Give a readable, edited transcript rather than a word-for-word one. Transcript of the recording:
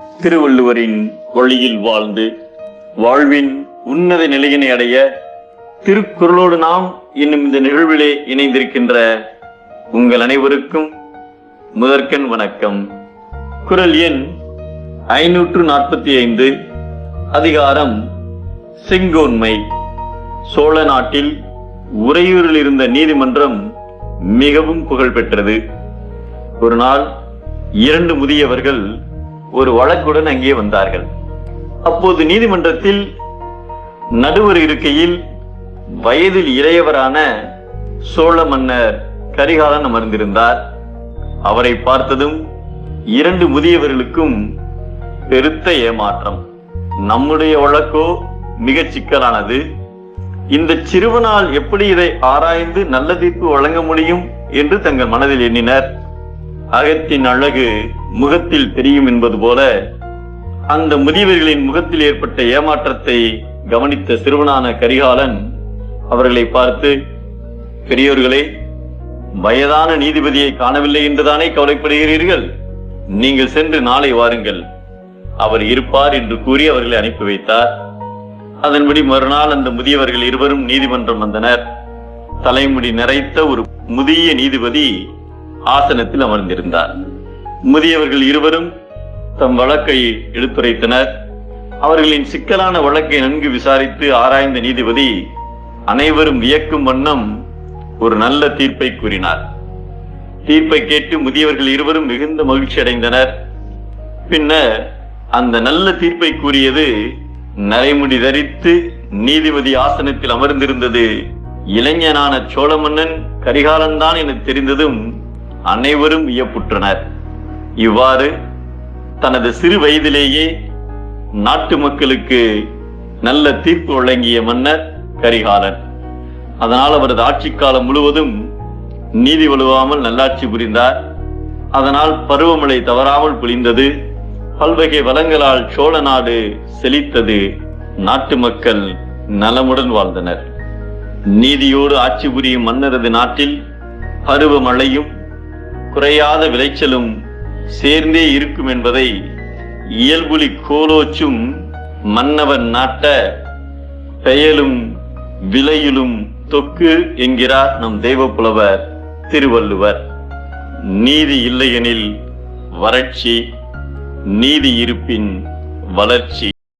திருவள்ளுவரின் வழியில் வாழ்ந்து வாழ்வின் உன்னத நிலையினை அடைய திருக்குறளோடு நாம் இன்னும் இந்த நிகழ்விலே இணைந்திருக்கின்ற உங்கள் அனைவருக்கும் முதற்கண் வணக்கம். குறள் எண் 545, அதிகாரம் செங்கோன்மை. சோழ நாட்டில் உறையூரில் இருந்த நீதிமன்றம் மிகவும் புகழ் பெற்றது. ஒரு நாள் 2 முதியவர்கள் ஒரு வழக்குடன் அங்கே வந்தார்கள். அப்போது நீதிமன்றத்தில் நடுவர் இருக்கையில் வயதில் இளையவரான சோழ மன்னர் கரிகாலன் அமர்ந்திருந்தார். அவரை பார்த்ததும் 2 முதியவர்களுக்கும் பெருத்த ஏமாற்றம். நம்முடைய வழக்கோ மிகச் சிக்கலானது. இந்த சிறுவனால் எப்படி இதை ஆராய்ந்து நல்ல தீர்ப்பு வழங்க முடியும் என்று தங்கள் மனதில் எண்ணினர். அகத்தின் அழகு முகத்தில் தெரியும் என்பது போல அந்த முதியவர்களின் முகத்தில் ஏற்பட்ட ஏமாற்றத்தை கவனித்த சிறுவனான கரிகாலன் அவர்களை பார்த்து, பெரியோர்களே, வயதான நீதிபதியை காணவில்லை என்றுதானே கவலைப்படுகிறீர்கள்? நீங்கள் சென்று நாளை வாருங்கள், அவர் இருப்பார் என்று கூறி அவர்களை அனுப்பி வைத்தார். அதன்படி மறுநாள் அந்த முதியவர்கள் இருவரும் நீதிமன்றம் வந்தனர். தலைமுடி நிறைத்த ஒரு முதிய நீதிபதி ஆசனத்தில் அமர்ந்திருந்தார். முதியவர்கள் இருவரும் தம் வழக்கை எடுத்துரைத்தனர். அவர்களின் சிக்கலான வழக்கை நன்கு விசாரித்து ஆராய்ந்த நீதிபதி அனைவரும் வியக்கும் வண்ணம் ஒரு நல்ல தீர்ப்பை கூறினார். தீர்ப்பை கேட்டு முதியவர்கள் இருவரும் மிகுந்த மகிழ்ச்சி அடைந்தனர். பின்னர் அந்த நல்ல தீர்ப்பை கூறியது நரைமுடி தரித்து நீதிபதி ஆசனத்தில் அமர்ந்திருந்தது இளைஞனான சோழ மன்னன் கரிகாலன் தான் என தெரிந்ததும் அனைவரும் வியப்புற்றனர். இவ்வாறு தனது சிறு வயதிலேயே நாட்டு மக்களுக்கு நல்ல தீர்ப்பு வழங்கிய மன்னர் கரிகாலன். அதனால் அவரது ஆட்சி காலம் முழுவதும் நீதி வலுவாமல் நல்லாட்சி புரிந்தார். அதனால் பருவமழை தவறாமல் பொழிந்தது. பல்வகை வளங்களால் சோழ நாடு செழித்தது. நாட்டு மக்கள் நலமுடன் வாழ்ந்தனர். நீதியோடு ஆட்சி புரியும் மன்னரது நாட்டில் பருவமழையும் குறையாத விளைச்சலும் சேர்ந்தே இருக்கும் என்பதை இயல்புலி கோலோச்சும் மன்னவன் நாட்ட பெயலும் விலையிலும் தொக்கு என்கிறார் நம் தெய்வப்புலவர் திருவள்ளுவர். நீதி இல்லையெனில் வறட்சி, நீதி இருப்பின் வளர்ச்சி.